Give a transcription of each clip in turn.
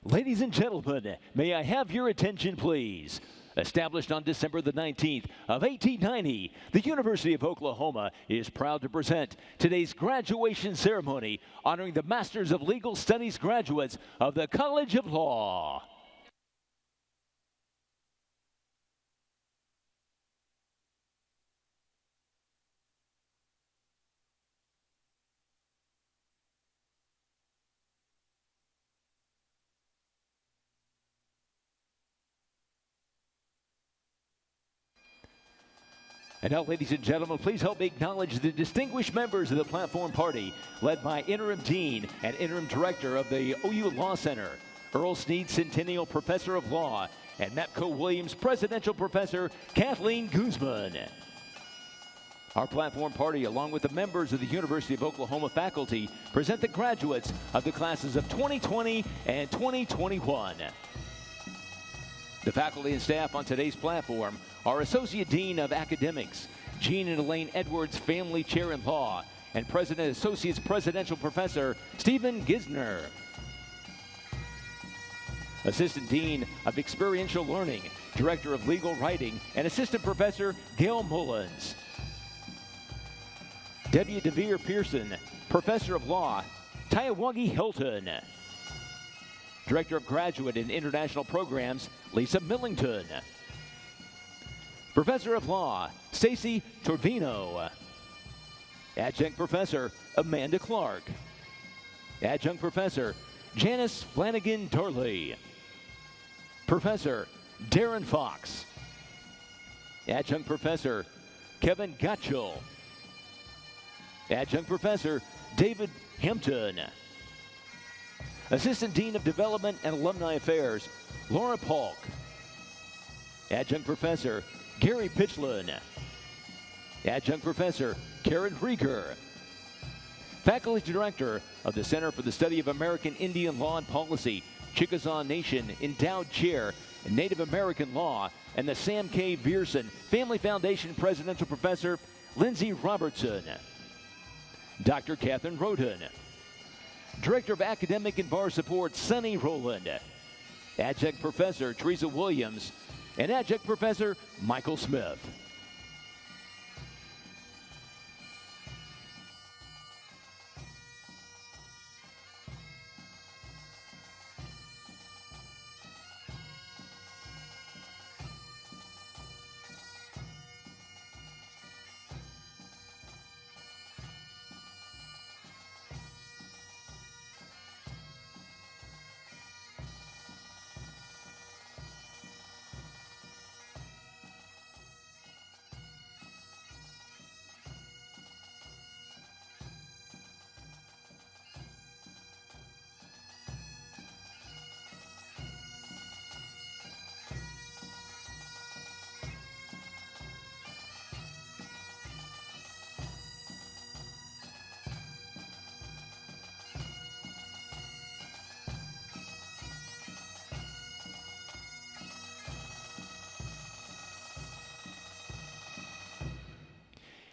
Ladies and gentlemen, may I have your attention, please? Established on December the 19th of 1890, the University of Oklahoma is proud to present today's graduation ceremony honoring the Masters of Legal Studies graduates of the College of Law. And now, ladies and gentlemen, please help me acknowledge the distinguished members of the platform party, led by Interim Dean and Interim Director of the OU Law Center, Earl Snead Centennial Professor of Law, and Mapco Williams Presidential Professor Kathleen Guzman. Our platform party, along with the members of the University of Oklahoma faculty, present the graduates of the classes of 2020 and 2021. The faculty and staff on today's platform are Associate Dean of Academics, Jean and Elaine Edwards Family Chair in Law, and President Associates Presidential Professor Stephen Gisner. Assistant Dean of Experiential Learning, Director of Legal Writing, and Assistant Professor Gail Mullins. Debbie DeVere Pearson, Professor of Law, Tyawagi Hilton. Director of Graduate and International Programs, Lisa Millington. Professor of Law, Stacy Torvino. Adjunct Professor, Amanda Clark. Adjunct Professor, Janice Flanagan Darley. Professor, Darren Fox. Adjunct Professor, Kevin Gotchell. Adjunct Professor, David Hampton. Assistant Dean of Development and Alumni Affairs, Laura Polk. Adjunct Professor, Gary Pitchlin. Adjunct Professor, Karen Rieger. Faculty Director of the Center for the Study of American Indian Law and Policy, Chickasaw Nation Endowed Chair in Native American Law, and the Sam K. Vierson Family Foundation Presidential Professor, Lindsay Robertson. Dr. Catherine Roden. Director of Academic and Bar Support, Sonny Rowland. Adjunct Professor, Teresa Williams. And Adjunct Professor, Michael Smith.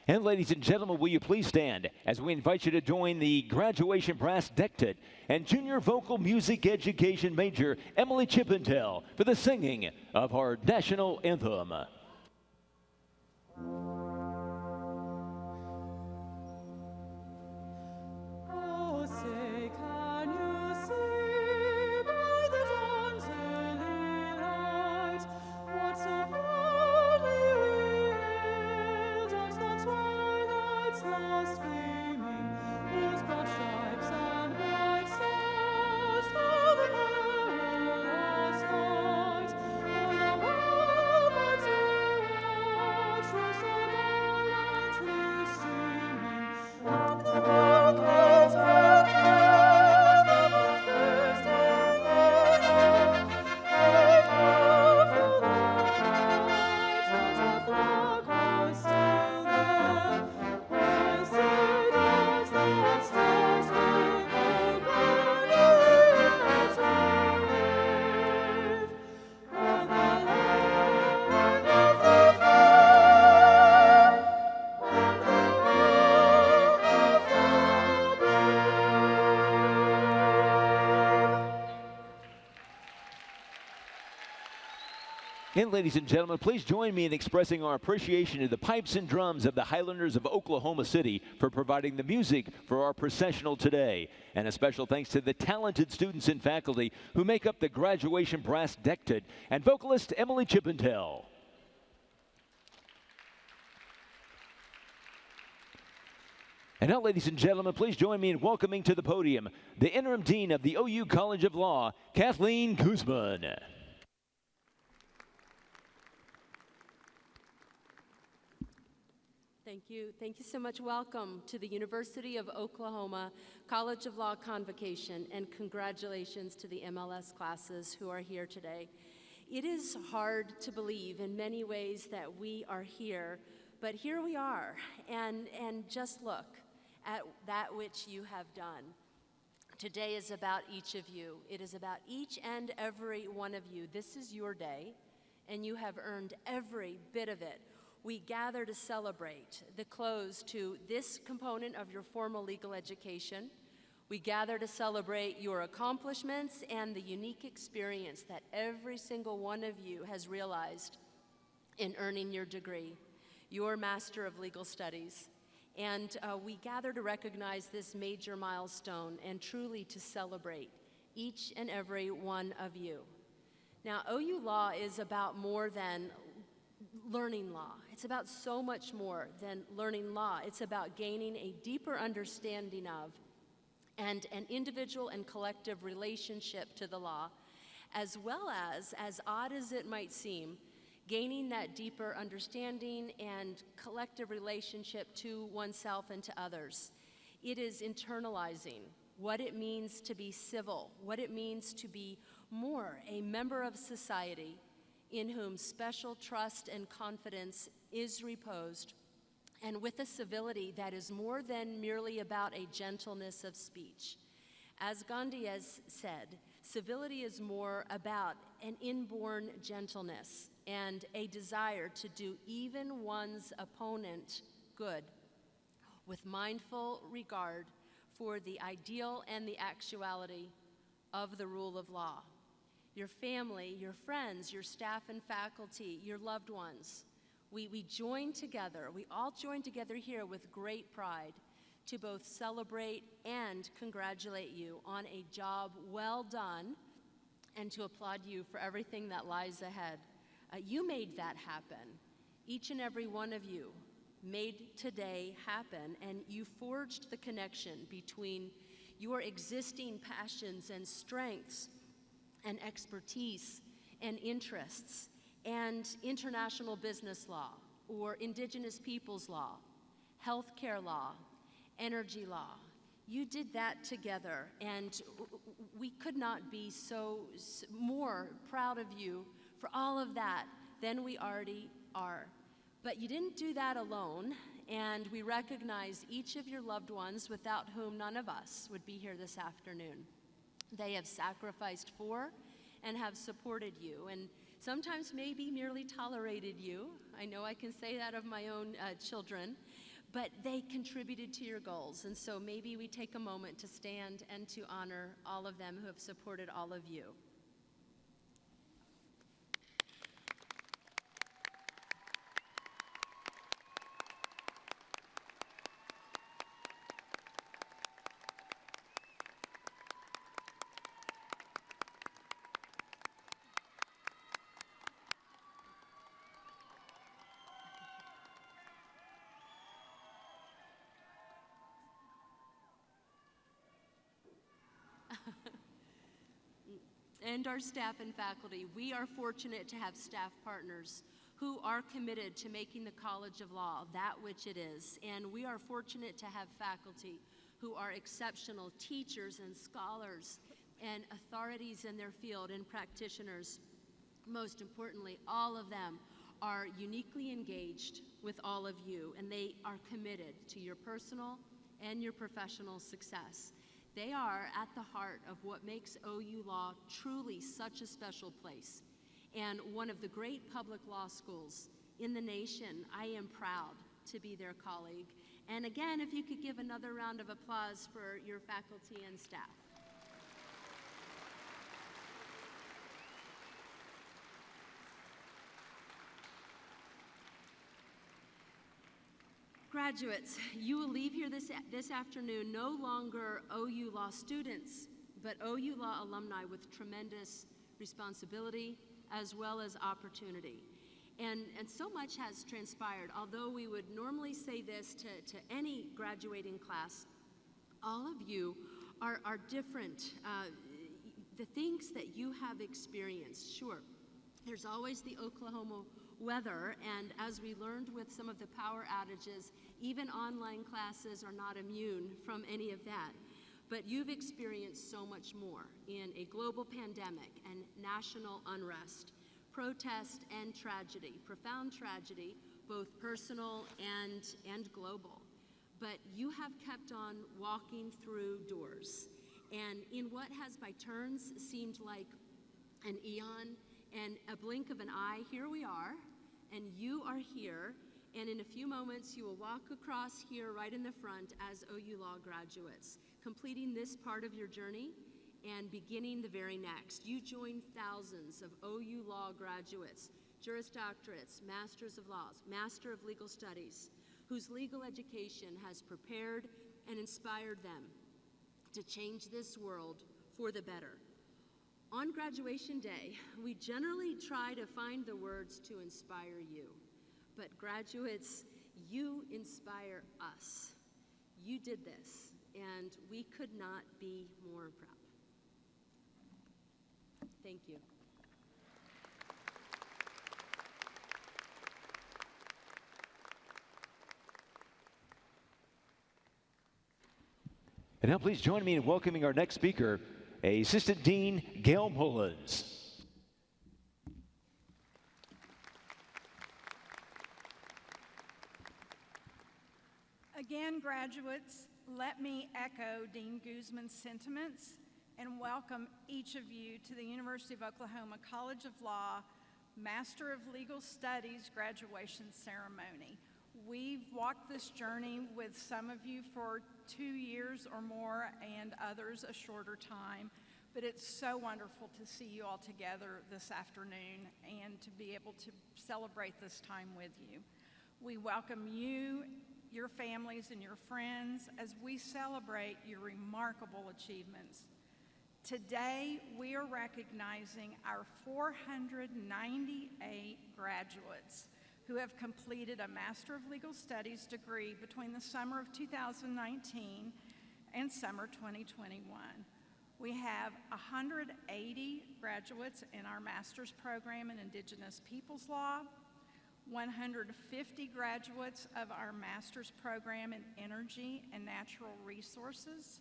And ladies and gentlemen, will you please stand as we invite you to join the graduation brass dectet and junior vocal music education major Emily Chippendale for the singing of our national anthem. Stripes and bright stars, for the world And ladies and gentlemen, please join me in expressing our appreciation to the pipes and drums of the Highlanders of Oklahoma City for providing the music for our processional today. And a special thanks to the talented students and faculty who make up the graduation brass dectet and vocalist Emily Chippendale. And now, ladies and gentlemen, please join me in welcoming to the podium the Interim Dean of the OU College of Law, Kathleen Guzman. Thank you. Thank you so much. Welcome to the University of Oklahoma College of Law Convocation, and congratulations to the MLS classes who are here today. It is hard to believe in many ways that we are here, but here we are, and just look at that which you have done. Today is about each of you. It is about each and every one of you. This is your day, and you have earned every bit of it. We gather to celebrate the close to this component of your formal legal education. We gather to celebrate your accomplishments and the unique experience that every single one of you has realized in earning your degree, your Master of Legal Studies. And we gather to recognize this major milestone and truly to celebrate each and every one of you. Now, OU Law is about more than learning law. It's about so much more than learning law. It's about gaining a deeper understanding of and an individual and collective relationship to the law, as well as odd as it might seem, gaining that deeper understanding and collective relationship to oneself and to others. It is internalizing what it means to be civil, what it means to be more a member of society in whom special trust and confidence is reposed, and with a civility that is more than merely about a gentleness of speech. As Gandhi has said, civility is more about an inborn gentleness and a desire to do even one's opponent good, with mindful regard for the ideal and the actuality of the rule of law. Your family, your friends, your staff and faculty, your loved ones, we join together, we all join together here with great pride to both celebrate and congratulate you on a job well done and to applaud you for everything that lies ahead. You made that happen. Each and every one of you made today happen, and you forged the connection between your existing passions and strengths and expertise and interests and international business law or indigenous peoples law, healthcare law, energy law. You did that together, and we could not be more proud of you for all of that than we already are. But you didn't do that alone, and we recognize each of your loved ones without whom none of us would be here this afternoon. They have sacrificed for and have supported you, and sometimes maybe merely tolerated you. I know I can say that of my own children, but they contributed to your goals, and so maybe we take a moment to stand and to honor all of them who have supported all of you. And our staff and faculty, we are fortunate to have staff partners who are committed to making the College of Law that which it is. And we are fortunate to have faculty who are exceptional teachers and scholars and authorities in their field and practitioners. Most importantly, all of them are uniquely engaged with all of you, and they are committed to your personal and your professional success. They are at the heart of what makes OU Law truly such a special place and one of the great public law schools in the nation. I am proud to be their colleague. And again, if you could give another round of applause for your faculty and staff. Graduates, you will leave here this afternoon no longer OU Law students, but OU Law alumni with tremendous responsibility as well as opportunity. And so much has transpired. Although we would normally say this to any graduating class, all of you are different. The things that you have experienced, sure, there's always the Oklahoma weather, and as we learned with some of the power outages, even online classes are not immune from any of that. But you've experienced so much more in a global pandemic and national unrest, protest and tragedy, profound tragedy, both personal and global. But you have kept on walking through doors. And in what has by turns seemed like an eon and a blink of an eye, here we are, and you are here, and in a few moments you will walk across here right in the front as OU Law graduates, completing this part of your journey and beginning the very next. You join thousands of OU Law graduates, Juris Doctorates, Masters of Laws, Master of Legal Studies, whose legal education has prepared and inspired them to change this world for the better. On graduation day, we generally try to find the words to inspire you. But graduates, you inspire us. You did this, and we could not be more proud. Thank you. And now please join me in welcoming our next speaker, Assistant Dean Gail Mullins. Again, graduates, let me echo Dean Guzman's sentiments and welcome each of you to the University of Oklahoma College of Law Master of Legal Studies graduation ceremony. We've walked this journey with some of you for 2 years or more and others a shorter time, but it's so wonderful to see you all together this afternoon and to be able to celebrate this time with you. We welcome you, your families, and your friends as we celebrate your remarkable achievements. Today, we are recognizing our 498 graduates who have completed a Master of Legal Studies degree between the summer of 2019 and summer 2021. We have 180 graduates in our master's program in Indigenous Peoples Law, 150 graduates of our master's program in Energy and Natural Resources,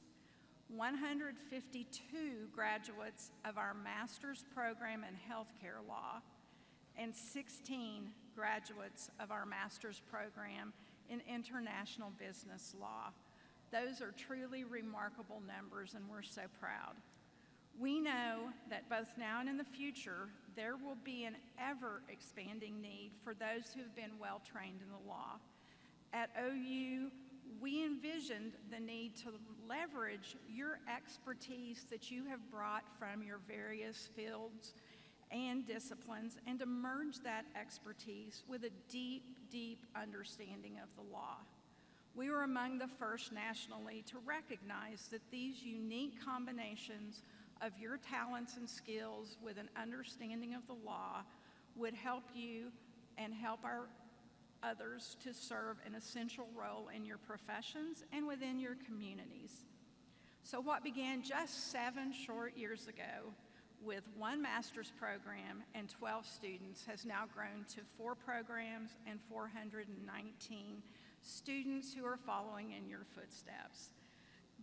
152 graduates of our master's program in Healthcare Law, and 16 graduates of our master's program in International Business Law. Those are truly remarkable numbers, and we're so proud. We know that both now and in the future, there will be an ever-expanding need for those who have been well-trained in the law. At OU, we envisioned the need to leverage your expertise that you have brought from your various fields and disciplines and to merge that expertise with a deep, deep understanding of the law. We were among the first nationally to recognize that these unique combinations of your talents and skills with an understanding of the law would help you and help our others to serve an essential role in your professions and within your communities. So what began just 7 short years ago with 1 master's program and 12 students has now grown to 4 programs and 419 students who are following in your footsteps.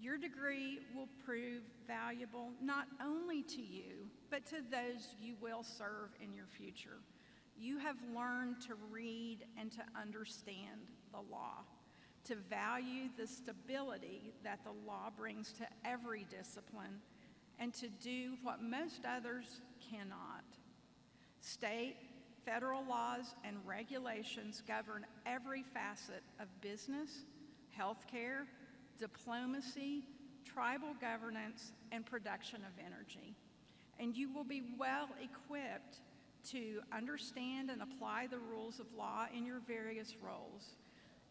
Your degree will prove valuable not only to you, but to those you will serve in your future. You have learned to read and to understand the law, to value the stability that the law brings to every discipline, and to do what most others cannot. State, federal laws, and regulations govern every facet of business, healthcare, diplomacy, tribal governance, and production of energy. And you will be well equipped to understand and apply the rules of law in your various roles.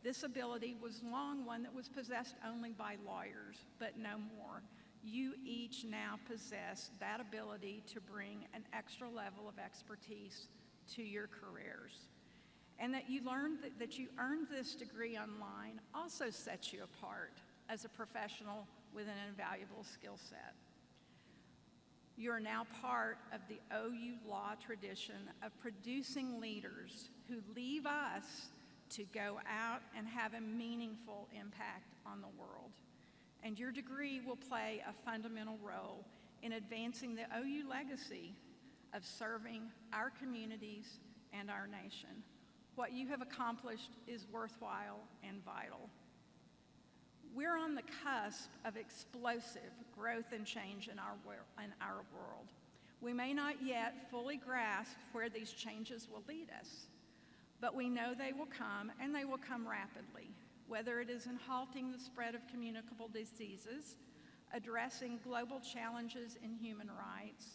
This ability was long one that was possessed only by lawyers, but no more. You each now possess that ability to bring an extra level of expertise to your careers. And that you earned this degree online also sets you apart as a professional with an invaluable skill set. You are now part of the OU Law tradition of producing leaders who leave us to go out and have a meaningful impact on the world. And your degree will play a fundamental role in advancing the OU legacy of serving our communities and our nation. What you have accomplished is worthwhile and vital. We're on the cusp of explosive growth and change in our world. We may not yet fully grasp where these changes will lead us, but we know they will come, and they will come rapidly, whether it is in halting the spread of communicable diseases, addressing global challenges in human rights,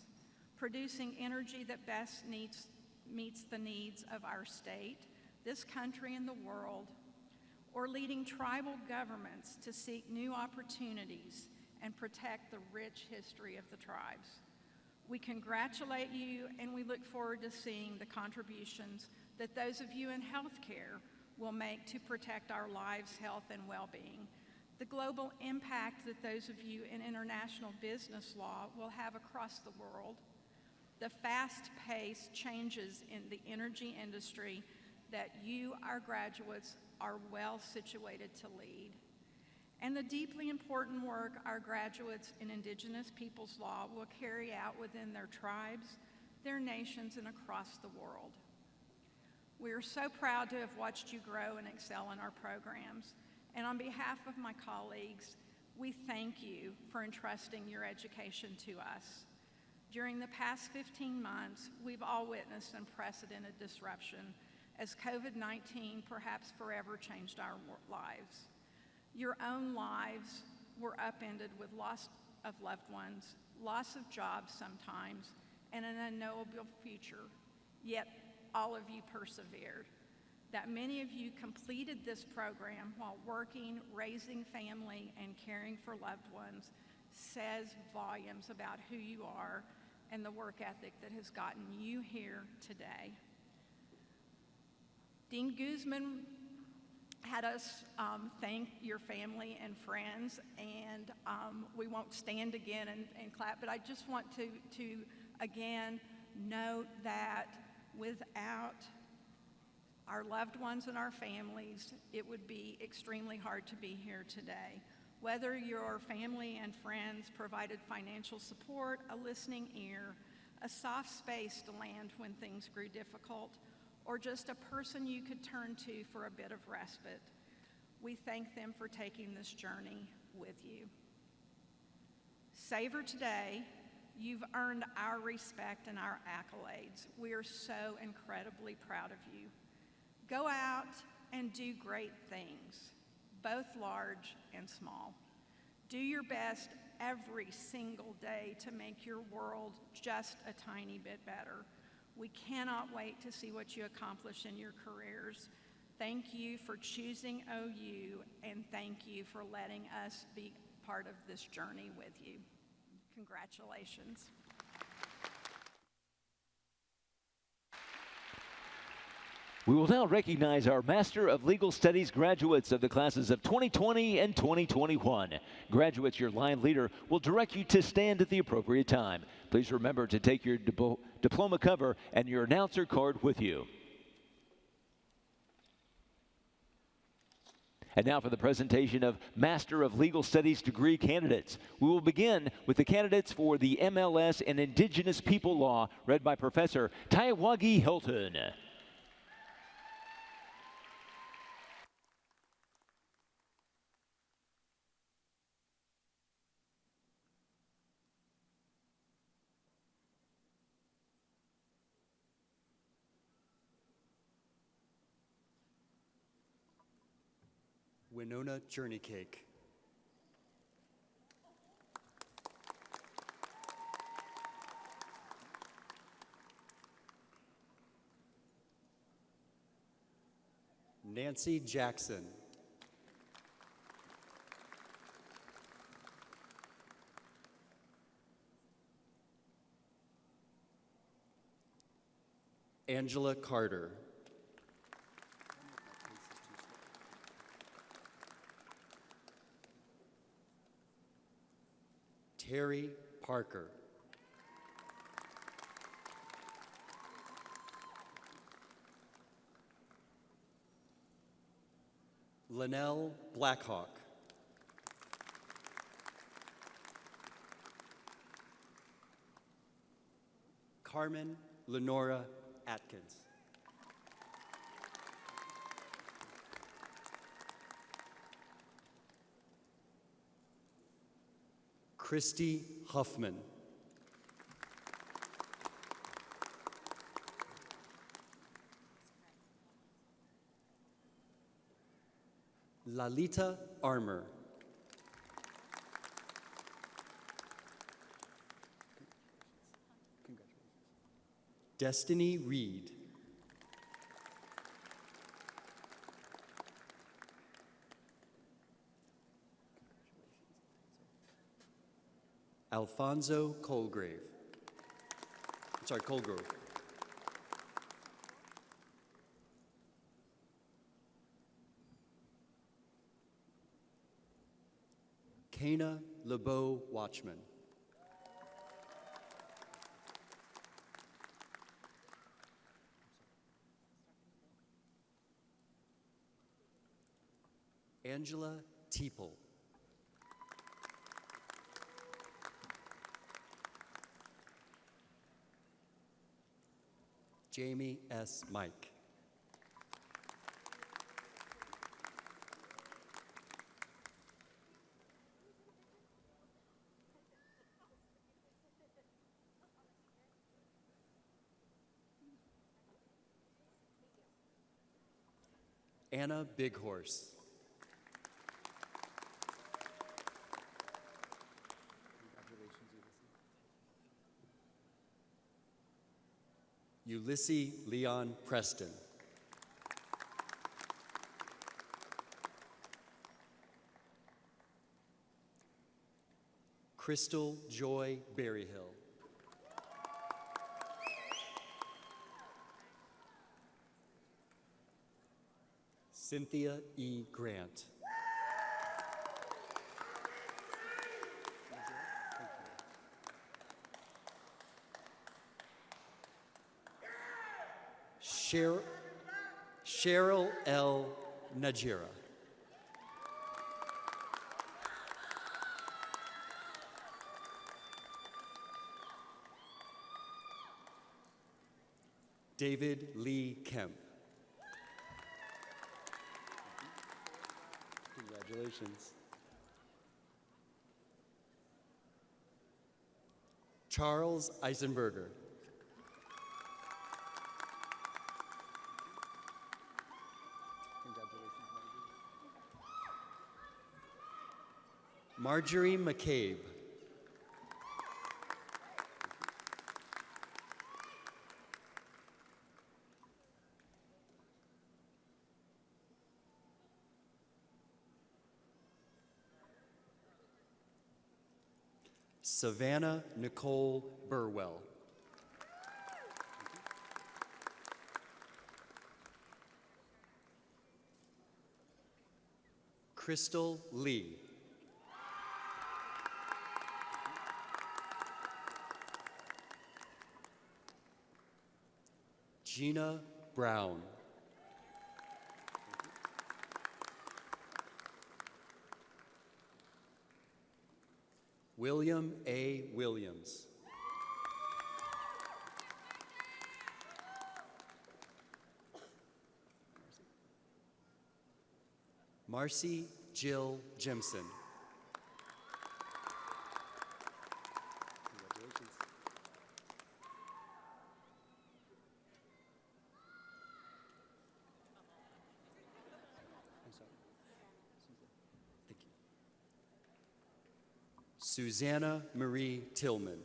producing energy that best meets the needs of our state, this country, and the world, or leading tribal governments to seek new opportunities and protect the rich history of the tribes. We congratulate you, and we look forward to seeing the contributions that those of you in healthcare will make to protect our lives, health, and well-being, the global impact that those of you in international business law will have across the world, the fast-paced changes in the energy industry that you, our graduates, are well situated to lead, and the deeply important work our graduates in Indigenous Peoples Law will carry out within their tribes, their nations, and across the world. We are so proud to have watched you grow and excel in our programs, and on behalf of my colleagues, we thank you for entrusting your education to us. During the past 15 months, we've all witnessed unprecedented disruption as COVID-19 perhaps forever changed our lives. Your own lives were upended with loss of loved ones, loss of jobs sometimes, and an unknowable future, yet all of you persevered. That many of you completed this program while working, raising family, and caring for loved ones says volumes about who you are and the work ethic that has gotten you here today. Dean Guzman had us thank your family and friends, and we won't stand again and clap, but I just want to again note that without our loved ones and our families, it would be extremely hard to be here today. Whether your family and friends provided financial support, a listening ear, a soft space to land when things grew difficult, or just a person you could turn to for a bit of respite, we thank them for taking this journey with you. Savor today. You've earned our respect and our accolades. We are so incredibly proud of you. Go out and do great things, both large and small. Do your best every single day to make your world just a tiny bit better. We cannot wait to see what you accomplish in your careers. Thank you for choosing OU, and thank you for letting us be part of this journey with you. Congratulations. We will now recognize our Master of Legal Studies graduates of the classes of 2020 and 2021. Graduates, your line leader will direct you to stand at the appropriate time. Please remember to take your diploma cover and your announcer card with you. And now for the presentation of Master of Legal Studies degree candidates. We will begin with the candidates for the MLS in Indigenous People Law, read by Professor Taiwagi Hilton. Winona Journey Cake. Nancy Jackson. Angela Carter. Terry Parker. Linnell Blackhawk. Carmen Lenora Atkins. Christy Huffman. Lalita Armour. Destiny Reed. Alfonso Colgrave. Colgrove. Kana LeBeau Watchman. Angela Teeple. Jamie S. Mike. Anna Bighorse. Ulysses Leon Preston. Crystal Joy Berryhill. Cynthia E. Grant. Cheryl L. Najira. David Lee Kemp. Congratulations. Charles Eisenberger. Marjorie McCabe. Savannah Nicole Burwell. Crystal Lee. Gina Brown. William A. Williams. Marcy Jill Jimson. Congratulations. I'm sorry. Thank you. Susanna Marie Tillman.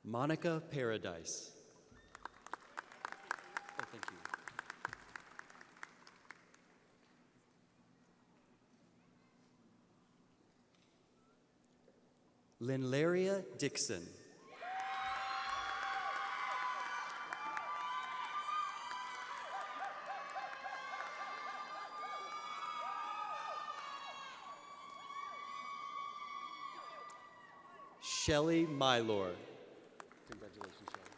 Monica Paradise. Oh, thank you. Linlaria Dixon. Shelley Mylor. Congratulations, Shelley.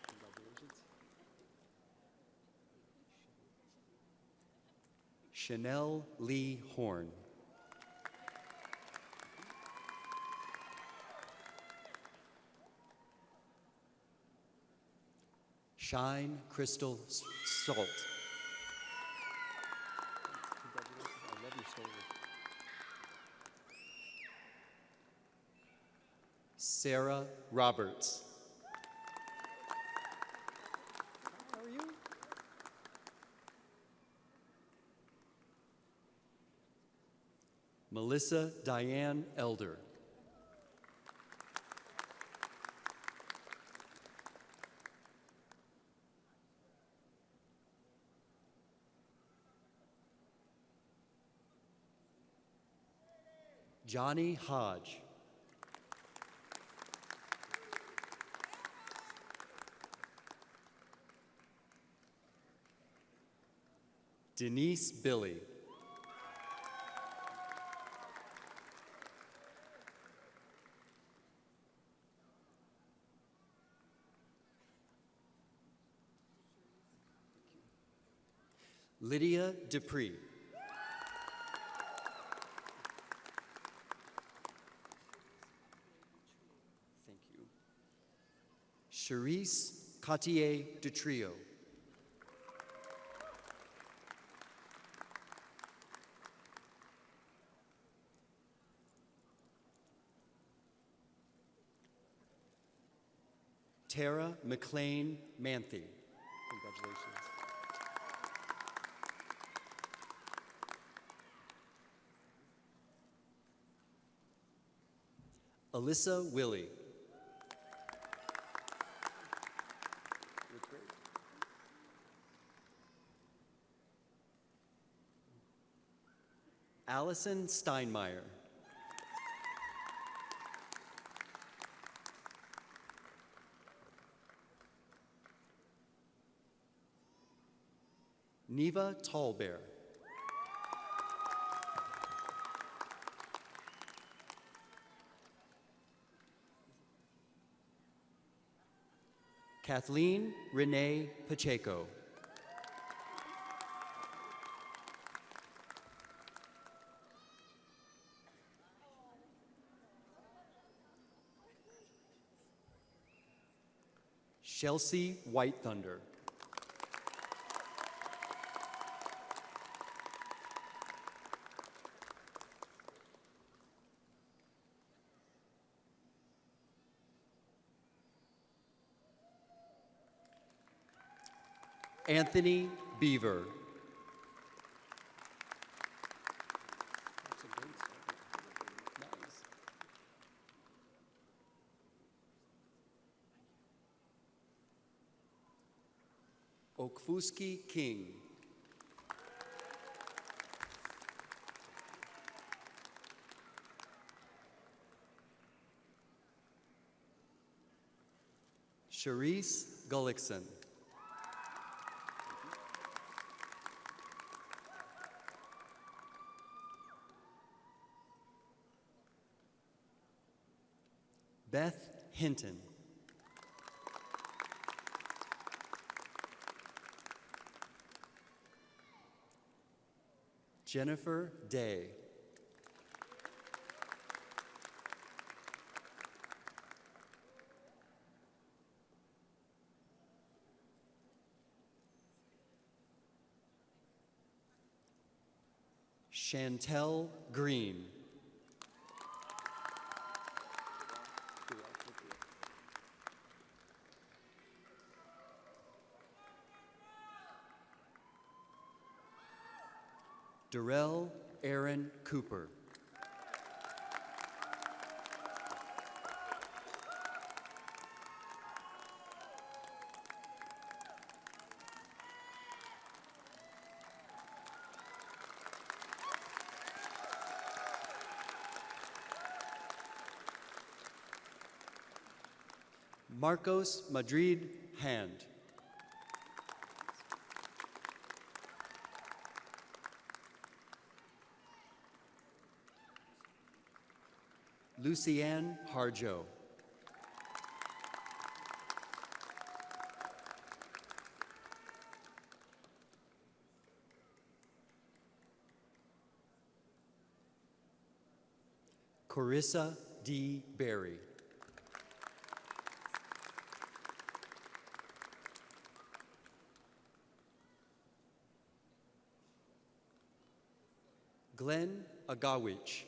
Congratulations. Chanel Lee Horn. Shine Crystal Salt. Congratulations. I love your story. Sarah Roberts. How are you? Melissa Diane Elder. Johnny Hodge. Denise Billy. Lydia Dupree. Thank you. Charisse Cotier Dutrio. Tara McLean Manthe. Congratulations. Alyssa Willie. Allison Steinmeier. Neva Tallbear. Kathleen Renee Pacheco. Chelsea White Thunder. Anthony Beaver. Okfuski King. Charisse Gullickson. Beth Hinton. Jennifer Day. Chantel Green. Darrell Aaron Cooper. Marcos Madrid Hand. Lucianne Harjo. Carissa D. Berry. Glenn Agawich.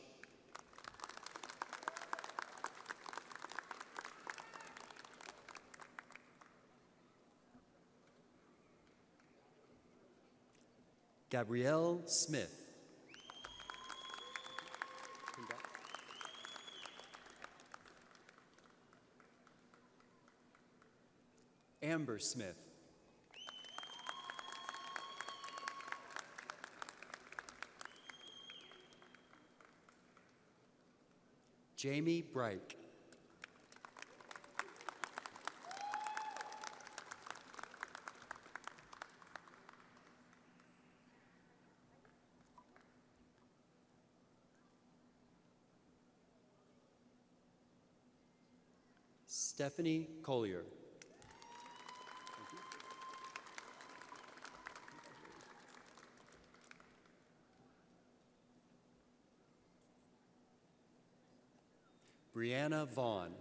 Gabrielle Smith. Amber Smith. Jamie Bright. Stephanie Collier. Brianna Vaughn.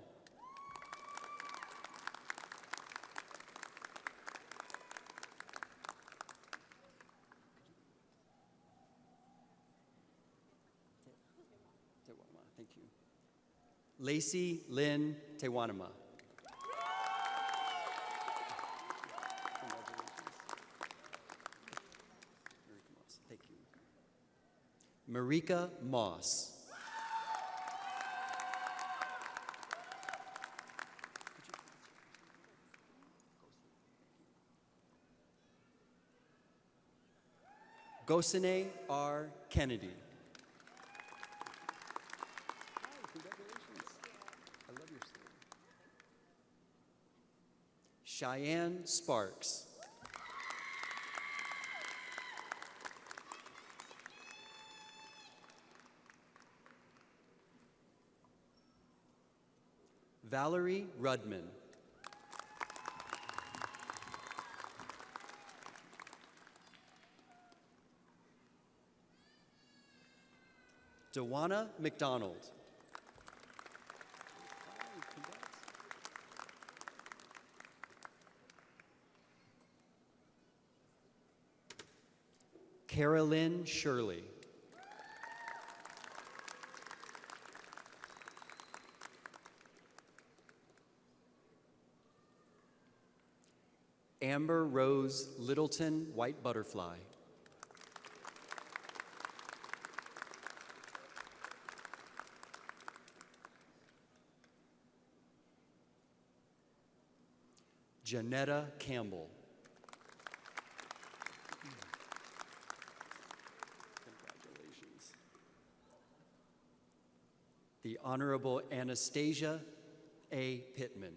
Thank you. Lacey Lynn Tewanama. Thank you. Marika Moss. Gosene R. Kennedy. Hi, congratulations. I love your story. Cheyenne Sparks. Valerie Rudman. Dewana McDonald. Carolyn Shirley. Amber Rose Littleton White Butterfly. Janetta Campbell. Congratulations. The Honorable Anastasia A. Pittman.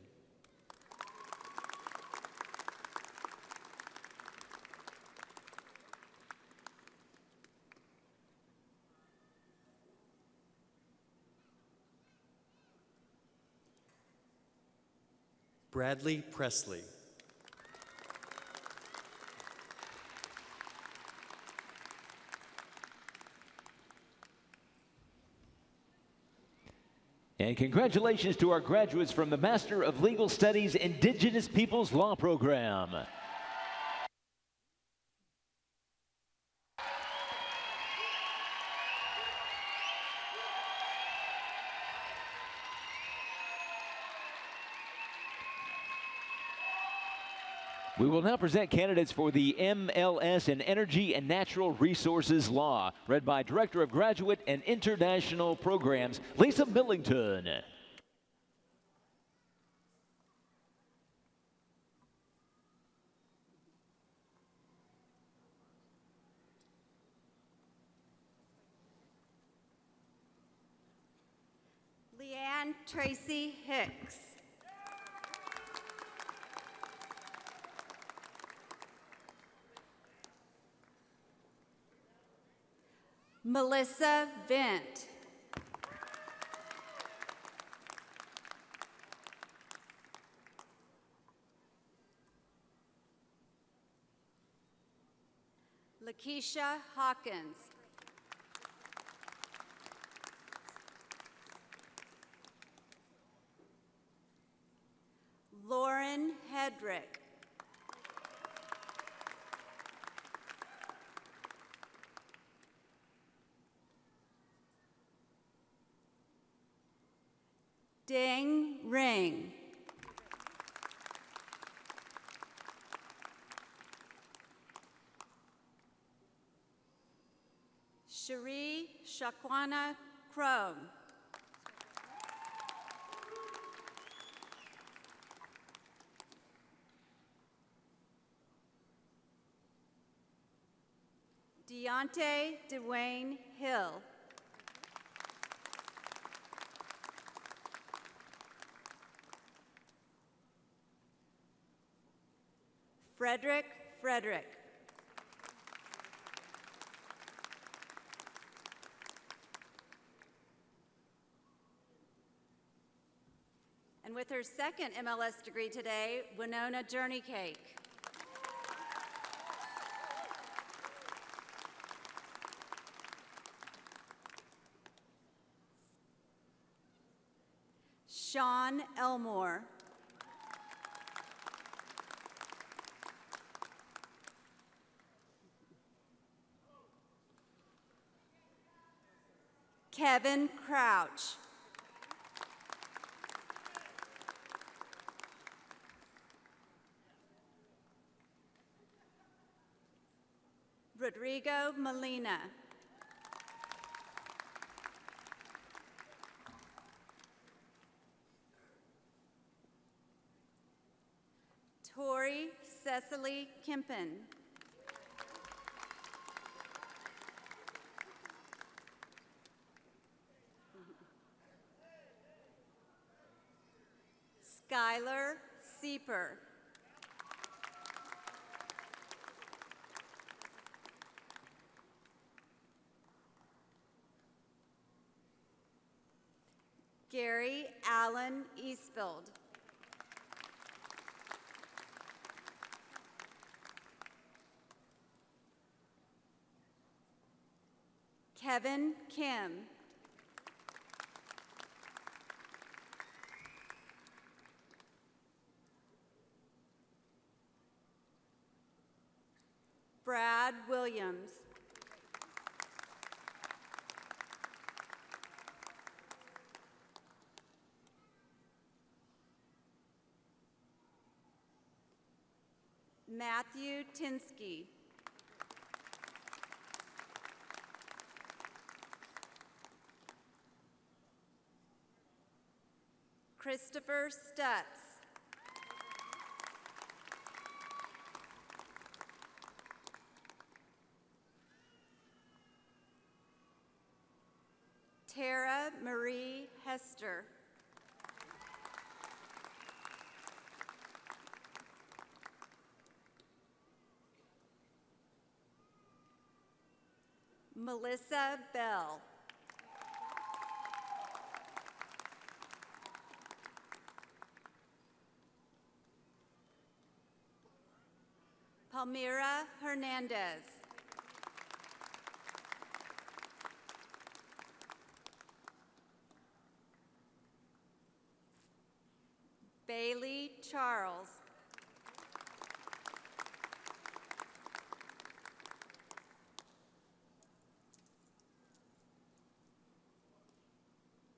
Bradley Presley. And congratulations to our graduates from the Master of Legal Studies Indigenous Peoples Law Program. We will now present candidates for the MLS in Energy and Natural Resources Law, read by Director of Graduate and International Programs, Lisa Millington. Leanne Tracy Hicks. Melissa Vint. Lakeisha Hawkins. Lauren Hedrick. Ding Ring. Cherie Shakwana Crone. Deontay Dwayne Hill. Frederick. And with her second MLS degree today, Winona Journeycake. Sean Elmore. Kevin Crouch. Rodrigo Molina. Tori Cecily Kempen. Skylar Sieper. Gary Allen Eastfield. Kevin Kim. Brad Williams. Matthew Tinsky. Christopher Stutz. Tara Marie Hester. Melissa Bell. Palmira Hernandez. Bailey Charles.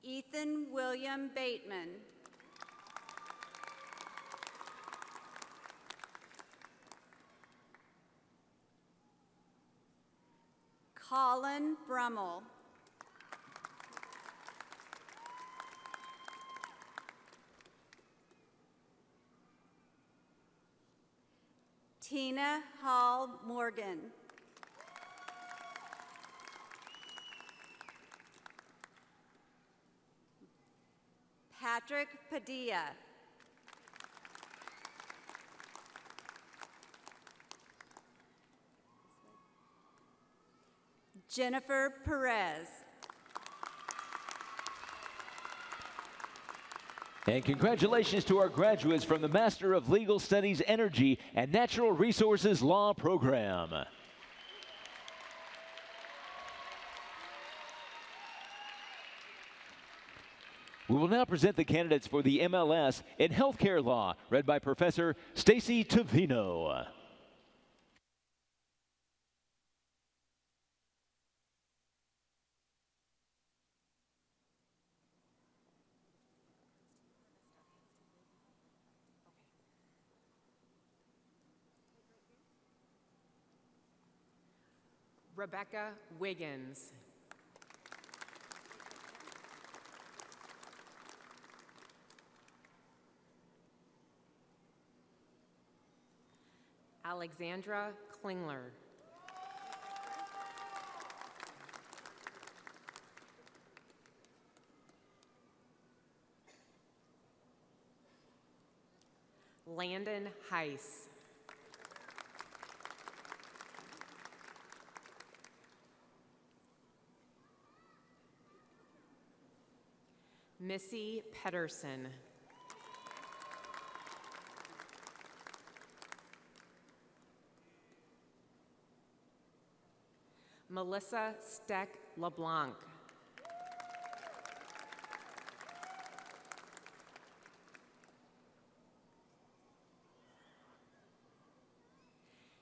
Ethan William Bateman. Colin Brummel. Tina Hall Morgan. Patrick Padilla. Jennifer Perez. And congratulations to our graduates from the Master of Legal Studies Energy and Natural Resources Law program. We will now present the candidates for the MLS in Healthcare Law, read by Professor Stacy Tavino. Rebecca Wiggins. Alexandra Klingler. Landon Heiss. Missy Pedersen. Melissa Steck LeBlanc.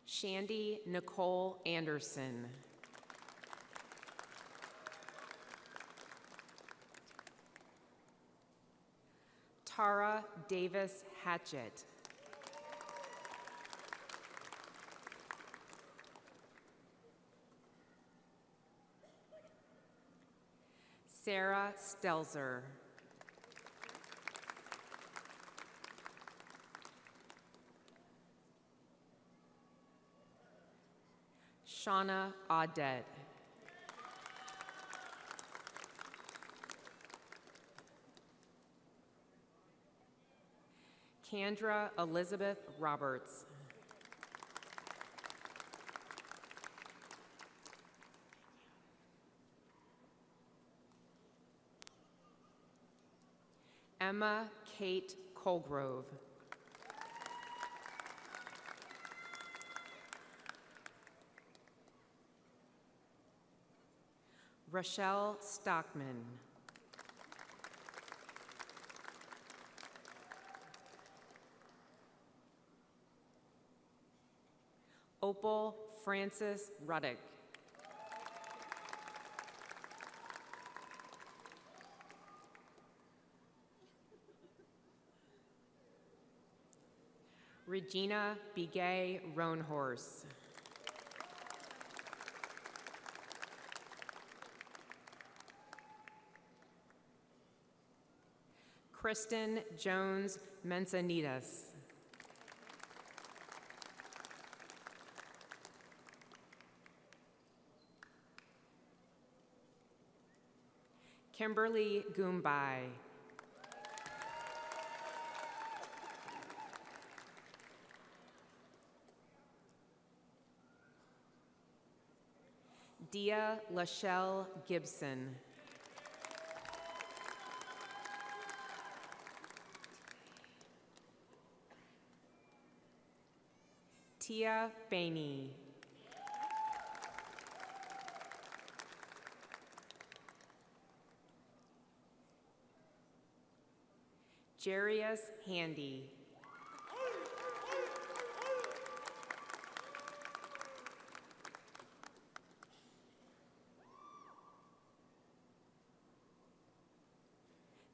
Shandy Nicole Anderson. Tara Davis Hatchett. Sarah Stelzer. Shauna Audet. Kendra Elizabeth Roberts. Emma Kate Colgrove. Rochelle Stockman. Opal Frances Ruddick. Regina Begay Roanhorse. Kristen Jones Mensanitas. Kimberly Goombai. Dia Lachelle Gibson. Tia Bainey. Jarius Handy.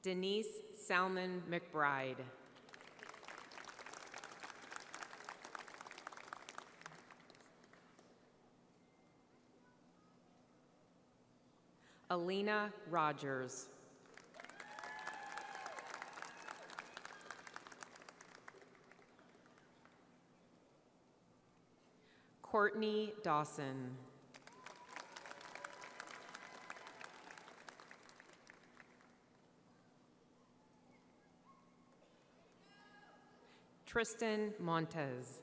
Denise Salmon McBride. Alina Rogers. Courtney Dawson. Tristan Montez.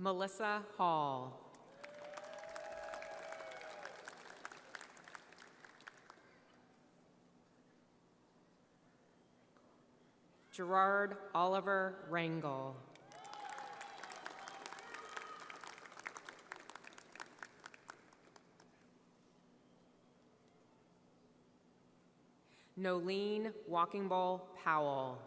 Melissa Hall. Gerard Oliver Rangel. Nolene Walking Ball Powell.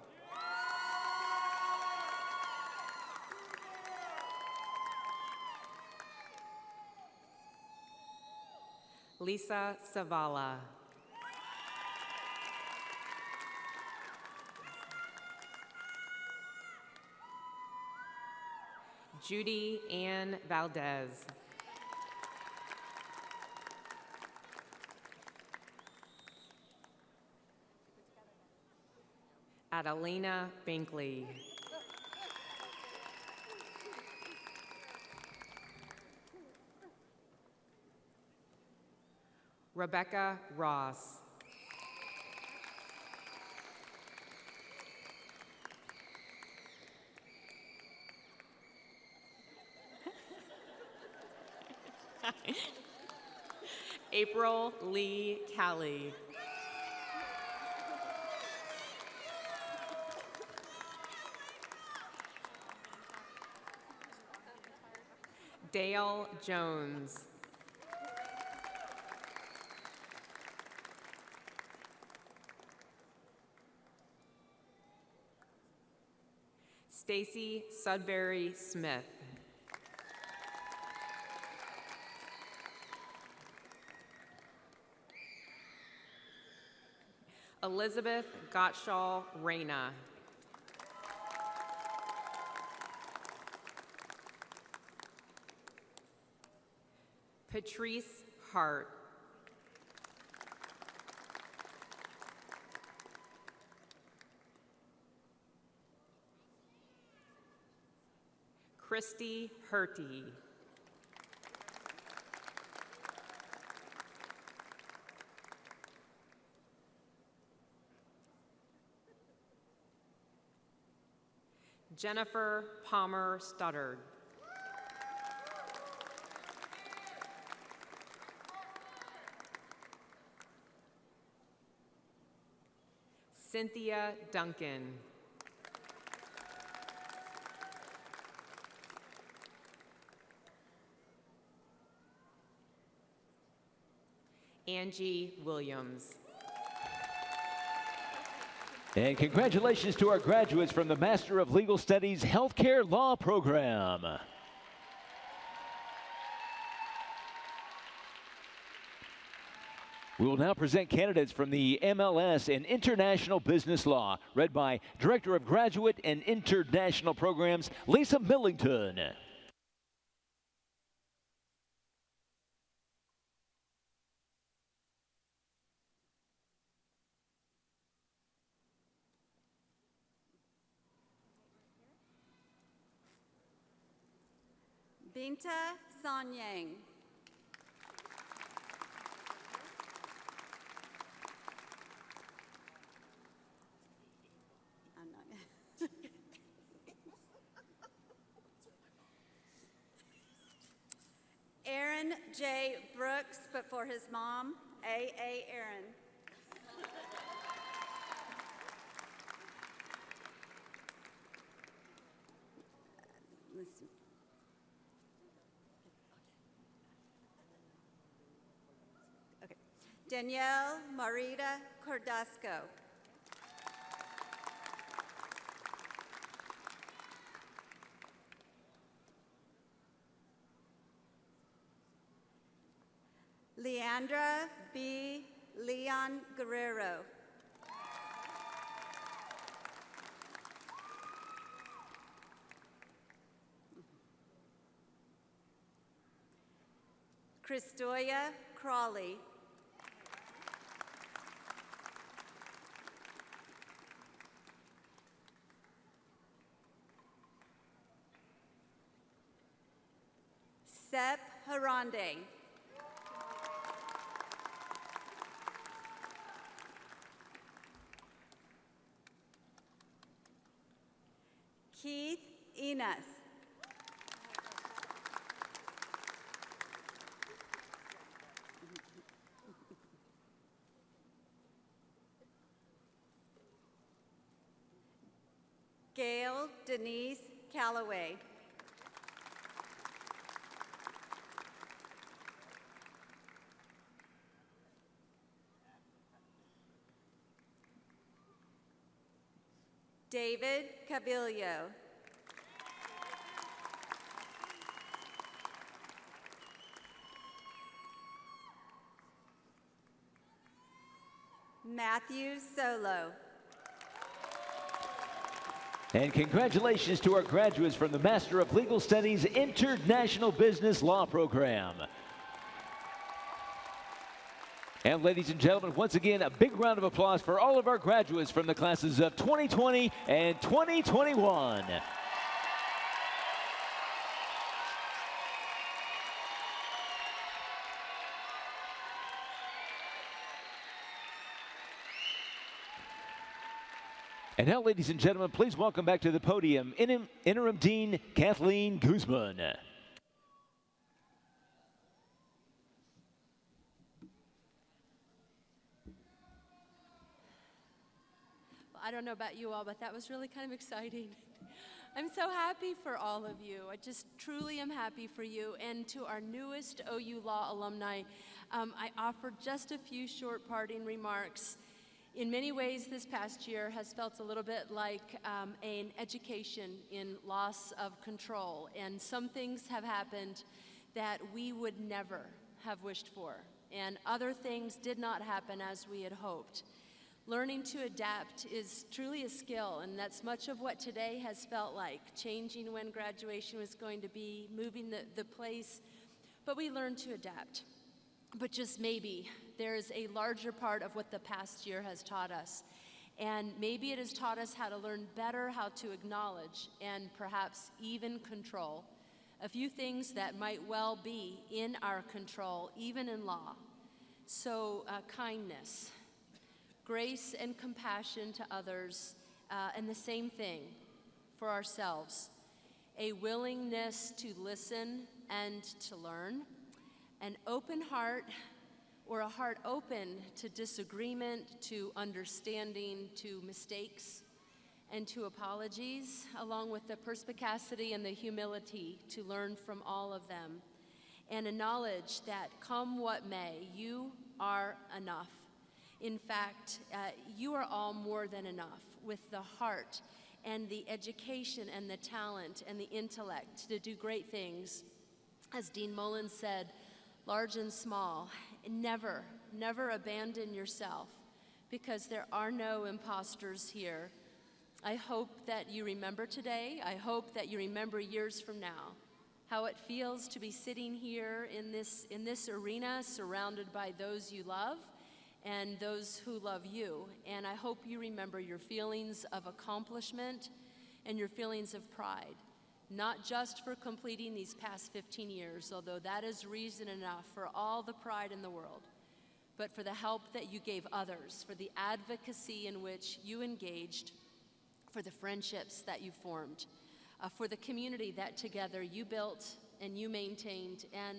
Lisa Savala. Judy Ann Valdez. Adelina Binkley. Rebecca Ross. April Lee Callie. Dale Jones. Stacy Sudbury Smith. Elizabeth Gottschall Reyna. Patrice Hart. Christy Herty. Jennifer Palmer Studdard. Cynthia Duncan. Angie Williams. And congratulations to our graduates from the Master of Legal Studies Healthcare Law program. We will now present candidates from the MLS in International Business Law, read by Director of Graduate and International Programs, Lisa Millington. Binta Sanyang. I'm not. Aaron J. Brooks, but for his mom, A.A. Aaron. Listen. Okay. Danielle Marita Cordasco. Leandra B. Leon Guerrero. Christoya Crawley. Sep Harande. Keith Enos. Gail Denise Calloway. David Cavillo. Matthew Solo. And congratulations to our graduates from the Master of Legal Studies International Business Law Program. And ladies and gentlemen, once again, a big round of applause for all of our graduates from the classes of 2020 and 2021. And now, ladies and gentlemen, please welcome back to the podium Interim Dean Kathleen Guzman. I don't know about you all, but that was really kind of exciting. I'm so happy for all of you. I just truly am happy for you. And to our newest OU Law alumni, I offer just a few short parting remarks. In many ways, this past year has felt a little bit like an education in loss of control. And some things have happened that we would never have wished for. And other things did not happen as we had hoped. Learning to adapt is truly a skill, and that's much of what today has felt like, changing when graduation was going to be, moving the place, but we learned to adapt. But just maybe there is a larger part of what the past year has taught us, and maybe it has taught us how to learn better how to acknowledge and perhaps even control a few things that might well be in our control, even in law. So kindness, grace and compassion to others, and the same thing for ourselves. A willingness to listen and to learn. An open heart, or a heart open to disagreement, to understanding, to mistakes, and to apologies, along with the perspicacity and the humility to learn from all of them. And a knowledge that come what may, you are enough. In fact, you are all more than enough with the heart and the education and the talent and the intellect to do great things. As Dean Mullins said, large and small, never, never abandon yourself, because there are no imposters here. I hope that you remember today. I hope that you remember years from now how it feels to be sitting here in this arena surrounded by those you love and those who love you. And I hope you remember your feelings of accomplishment and your feelings of pride, not just for completing these past 15 years, although that is reason enough for all the pride in the world, but for the help that you gave others, for the advocacy in which you engaged, for the friendships that you formed, for the community that together you built and you maintained, and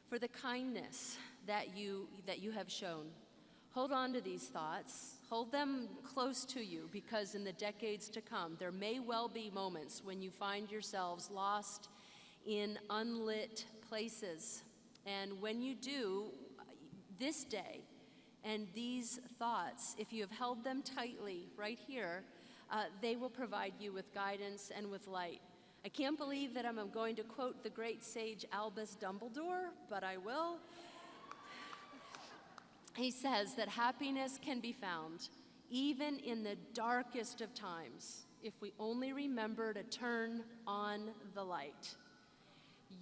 for the kindness that you have shown. Hold on to these thoughts. Hold them close to you, because in the decades to come, there may well be moments when you find yourselves lost in unlit places. And when you do, this day and these thoughts, if you have held them tightly right here, they will provide you with guidance and with light. I can't believe that I'm going to quote the great sage Albus Dumbledore, but I will. He says that happiness can be found even in the darkest of times if we only remember to turn on the light.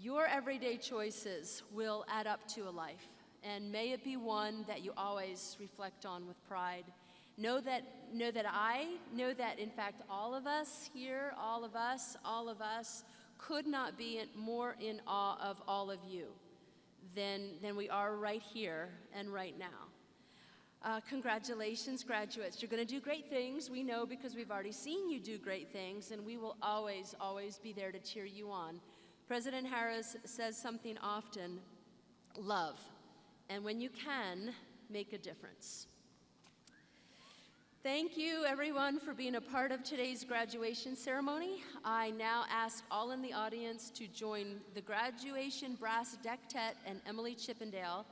Your everyday choices will add up to a life, and may it be one that you always reflect on with pride. Know that in fact all of us here, all of us could not be more in awe of all of you than we are right here and right now. Congratulations, graduates. You're going to do great things. We know, because we've already seen you do great things, and we will always, always be there to cheer you on. President Harris says something often: love, and when you can, make a difference. Thank you, everyone, for being a part of today's graduation ceremony. I now ask all in the audience to join the Graduation Brass Dectet and Emily Chippendale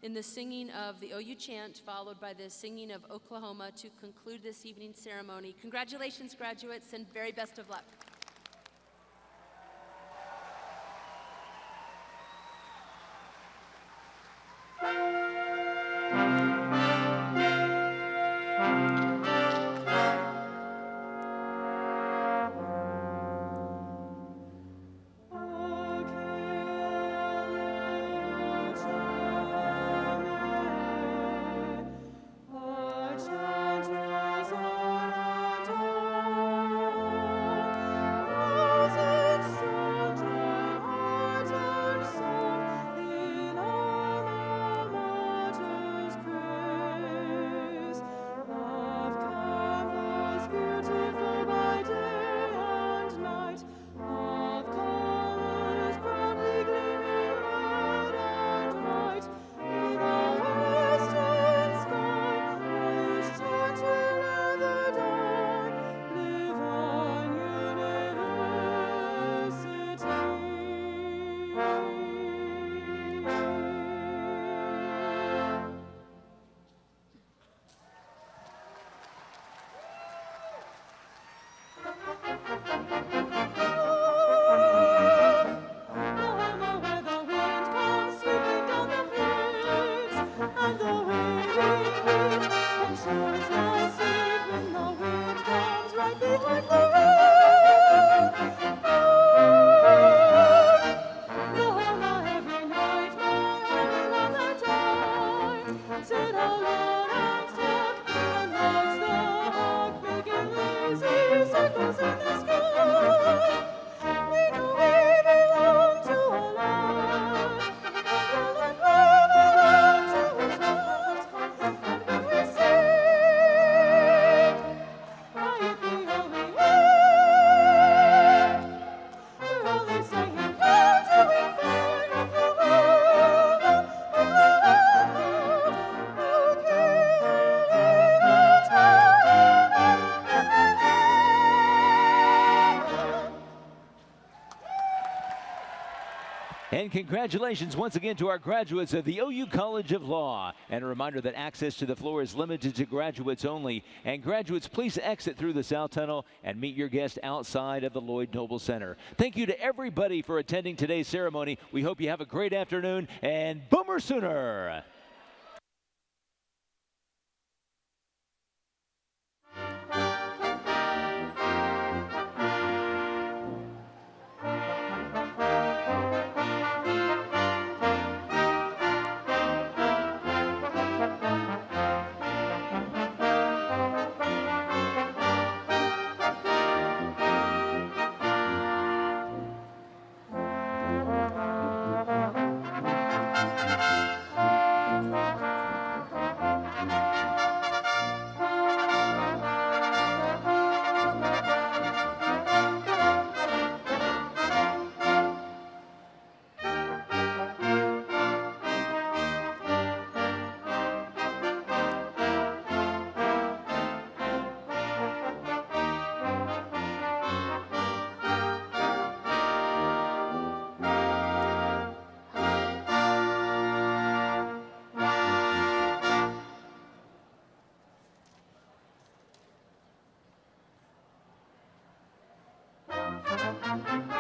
in the singing of the OU chant, followed by the singing of Oklahoma to conclude this evening's ceremony. Congratulations, graduates, and very best of luck. And congratulations once again to our graduates of the OU College of Law. And a reminder that access to the floor is limited to graduates only. And graduates, please exit through the South Tunnel and meet your guests outside of the Lloyd Noble Center. Thank you to everybody for attending today's ceremony. We hope you have a great afternoon, and Boomer Sooner! Thank you.